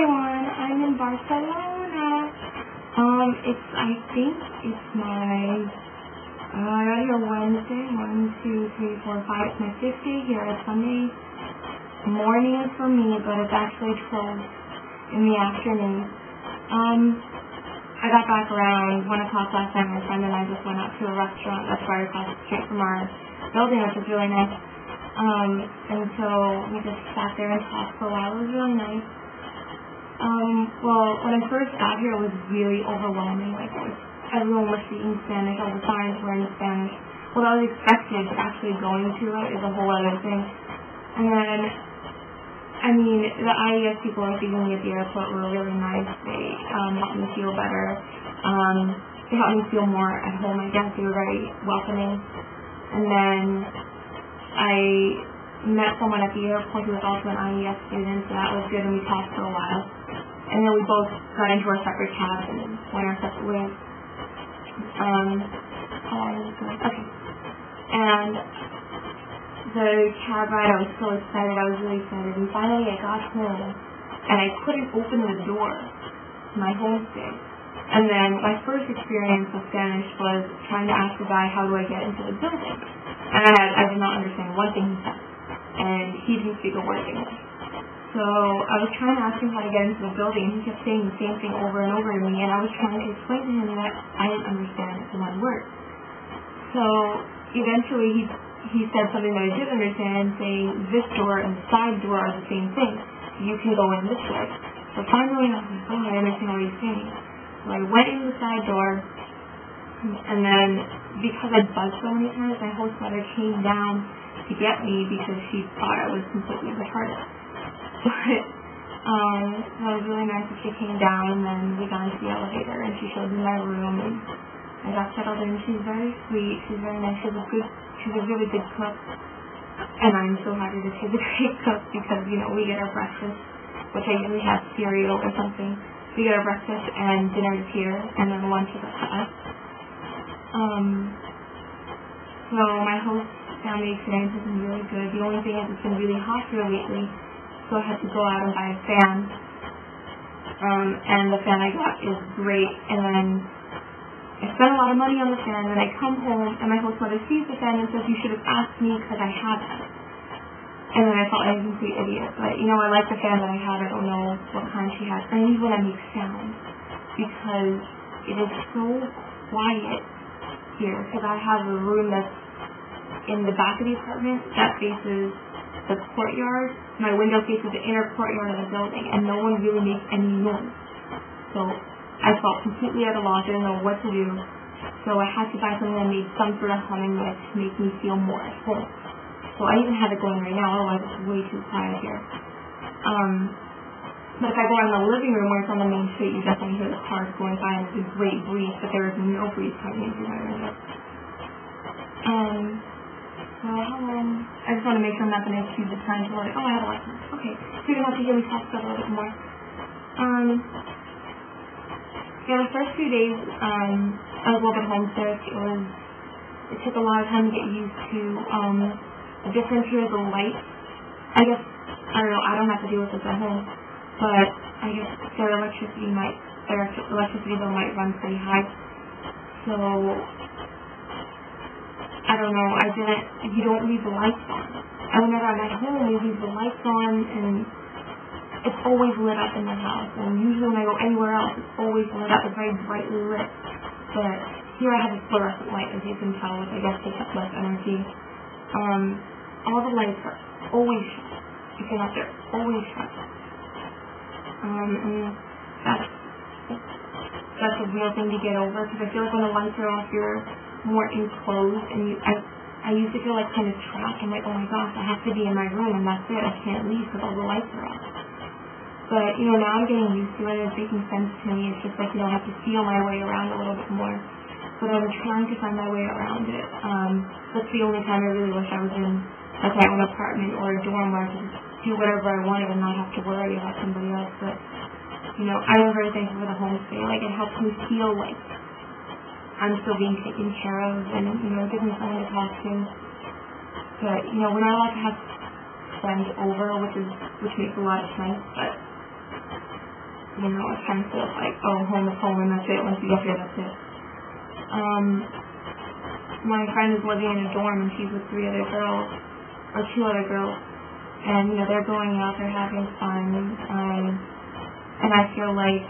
everyone, I'm in Barcelona. I think it's my, I got here Wednesday, 1, 2, 3, 4, 5, it's my 5th day here. It's Sunday morning for me, but it's actually 12 in the afternoon. I got back around 1 o'clock last night. My friend and I just went out to a restaurant that's right across the street from our building, which is really nice. And so we just sat there and talked for a while. It was really nice. Well, when I first got here, it was really overwhelming. Like, everyone was speaking Spanish, all the signs were in Spanish. What I was expected, actually going to it is a whole other thing. And then, the IES people were speaking at the airport were really nice. They helped me feel better. They helped me feel more at home, I guess. They were very welcoming. And then I met someone at the airport who was also an IES student, so that was good, and we talked for a while. And then we both got into our separate cabs and went our separate ways. Okay. And the cab ride, I was so excited. I was really excited. And finally I got home, and I couldn't open the door to my homestay. And then my first experience with Spanish was trying to ask the guy, how do I get into the building? And I did not understand one thing he said. And he didn't speak a word of English. So I was trying to ask him how to get into the building, and he kept saying the same thing over and over to me, and I was trying to explain to him that I didn't understand one word. So eventually he said something that I did understand, saying this door and the side door are the same thing. You can go in this way. So finally I was like, oh, I understand what he's saying. So I went in the side door, and then because I buzzed so many times, my host mother came down to get me because she thought I was completely retarded. But that was really nice that she came down, and then we got into the elevator, and she showed me my room, and I got settled in. She's very sweet. She's very nice. She's a really good cook, and I'm so happy that she's a great cook because, we get our breakfast, which I usually have cereal or something. We get our breakfast and dinner is here, and then lunch is up to us. So my host family experience has been really good. The only thing is it's been really hot here lately, so I had to go out and buy a fan. And the fan I got is great, and then I spent a lot of money on the fan, and I come home, and my host mother sees the fan and says, you should have asked me because I have it. And then I felt like a complete idiot. But, I like the fan that I had. I don't know what kind she has. I need one that makes sound, because it is so quiet here, because I have a room that's in the back of the apartment that faces the courtyard. My window faces the inner courtyard of the building, and no one really makes any noise. So I felt completely at a loss. I didn't know what to do. So I had to buy something that made some sort of humming noise to make me feel more at home. So I even have it going right now, otherwise it's way too quiet here. But if I go in the living room where it's on the main street, you definitely hear the cars going by, and there's a great breeze, but there is no breeze coming in through my window. So I just want to make sure I'm not going to use this time to like, oh, I have a lesson. Okay, so you're going to have to hear me talk about it a little bit more. The first few days, I was a little bit homesick. It took a lot of time to get used to the difference here, the light. I guess, I don't know, I don't have to deal with this at home, but I guess their electricity bill might run pretty high. So I don't know, you don't leave the lights on. And whenever I'm at home, we leave the lights on, and it's always lit up in the house. And usually when I go anywhere else, it's always lit up. It's very brightly lit. But here I have a fluorescent light, as you can tell, which I guess takes up less energy. All the lights are always shut. If you're not there, always shut. And that's a real thing to get over, because I feel like when the lights are off, you're more enclosed, and I used to feel like kind of trapped. I'm like, oh my gosh, I have to be in my room, and that's it. I can't leave because all the lights are off. But, now I'm getting used to it. It's making sense to me. It's just like, I have to feel my way around a little bit more. But I'm trying to find my way around it. That's the only time I really wish I was in like my own apartment or a dorm where I could do whatever I wanted and not have to worry about somebody else. But, I'm very thankful for the homestay. Like, it helps me feel like I'm still being taken care of, and, gives me someone to talk to. But, we're not allowed to have friends over, which makes a lot of sense, but a sense of like, oh, home is home and that's it. Once you get here, that's it. My friend is living in a dorm and she's with 2 other girls, and they're going out, they're having fun, and I feel like,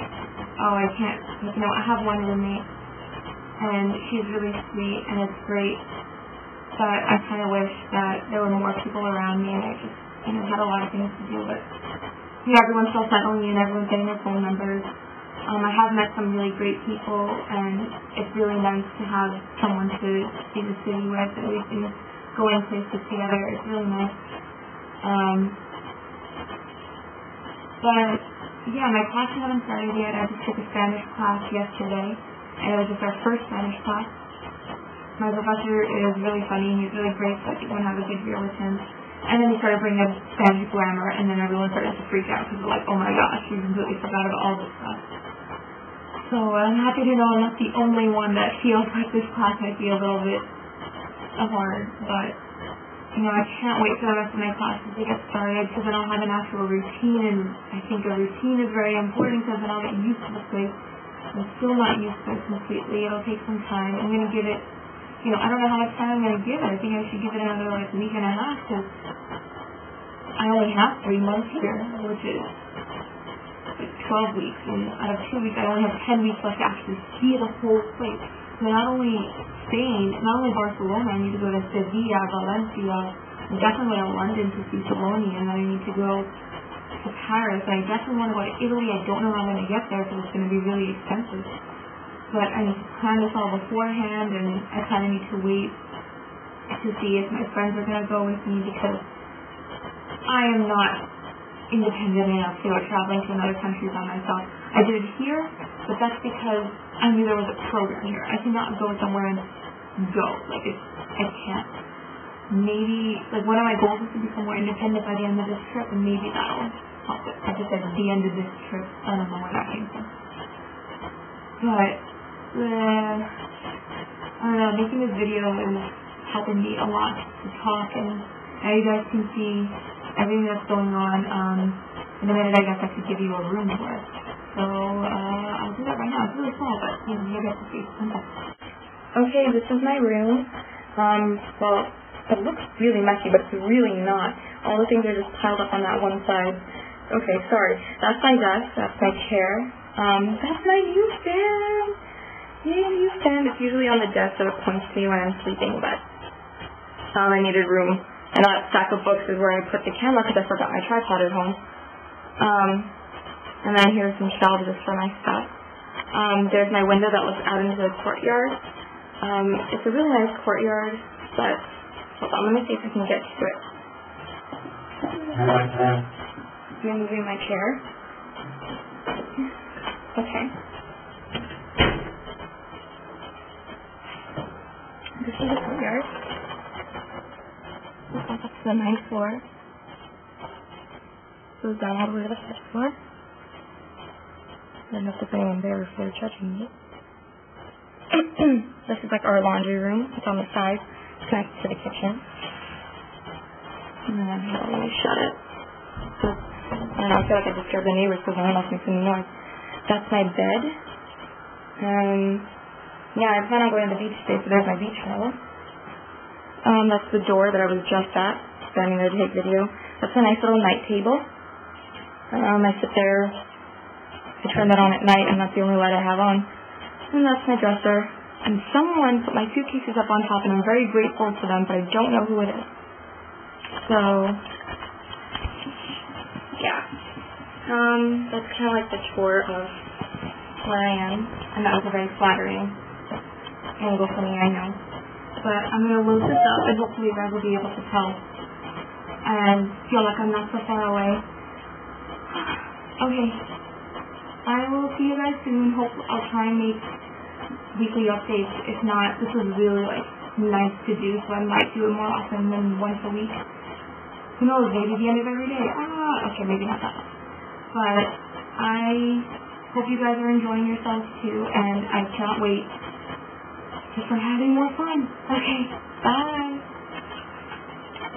oh, I can't, I have one roommate, and she's really sweet, and it's great, but I kind of wish that there were more people around me, and I just, had a lot of things to do, but, everyone's still settling in, everyone's getting their phone numbers. I have met some really great people, and it's really nice to have someone to see the city with, and we've been going places together. It's really nice. But, yeah, my classes haven't started yet. I just took a Spanish class yesterday, and it was just our first Spanish class. My professor is really funny, and he's really great, so I think I'm going to have a good year with him. And then he started bringing up Spanish grammar, and then everyone started to freak out, because they're like, oh my gosh, we completely forgot about all this stuff. So I'm happy to know I'm not the only one that feels like this class might be a little bit hard, but, I can't wait for the rest of my classes to get started, because then I'll have an actual routine, and I think a routine is very important, because then I'll get used to the place. I'm still not used to it completely. It'll take some time. I'm going to give it, I don't know how much time I'm going to give it. I think I should give it another, week and a half, because I only have 3 months here, which is 12 weeks, and out of 2 weeks I only have 10 weeks left to actually see the whole place. So not only Spain, not only Barcelona, I need to go to Sevilla, Valencia, I'm definitely going to London to see Bologna, and then I need to go to Paris, and I definitely want to go to Italy. I don't know how I'm going to get there, because it's going to be really expensive. But I need to plan this all beforehand, and I kind of need to wait to see if my friends are going to go with me, because I am not independent enough to go traveling to another country by myself. I did it here, but that's because I knew there was a program here. I cannot go somewhere and go. I can't. Maybe, one of my goals is to become more independent by the end of this trip, and maybe that'll help it. I just said the end of this trip. I don't know where that came from. But, I don't know, making this video is helping me a lot to talk, and now you guys can see everything that's going on. In a minute, I guess I could give you a room tour. So, I'll do that right now. It's really small, but, you get to see. Okay, this is my room. Well, it looks really messy, but it's really not. All the things are just piled up on that one side. Okay, sorry. That's my desk. That's my chair. That's my newsstand. Yay, newsstand. It's usually on the desk, so it points to me when I'm sleeping, but I needed room. And that stack of books is where I put the camera, because I forgot my tripod at home. And then here's some shelves just for my stuff. There's my window that looks out into the courtyard. It's a really nice courtyard, but hold on, let me see if I can get to it. I'm moving my chair. Okay. This is the courtyard. This goes up to the 9th floor. Goes down all the way to the 1st floor. I don't know if there's anyone there if they're judging me. This is our laundry room. It's on the side. It's connected to the kitchen. And then, let me shut it. I don't know, I feel like I disturbed the neighbors because I don't know if making any noise. That's my bed. Yeah, I plan on going to the beach today, so there's my beach towel. That's the door that I was just at, standing there to take video. That's a nice little night table. I sit there, I turn that on at night, and that's the only light I have on. And that's my dresser. And someone put my suitcases up on top, and I'm very grateful to them, but I don't know who it is. So, yeah. That's kind of the tour of where I am, and that was a very flattering angle for me, I know. But I'm going to load this up, and hopefully you guys will be able to tell and feel like I'm not so far away. Okay. I will see you guys soon. I'll try and make weekly updates. If not, this is really nice to do, so I might do it more often than once a week. Who knows, maybe the end of every day. Okay, maybe not that much. But I hope you guys are enjoying yourselves too, and I cannot wait to start having more fun. Okay, bye.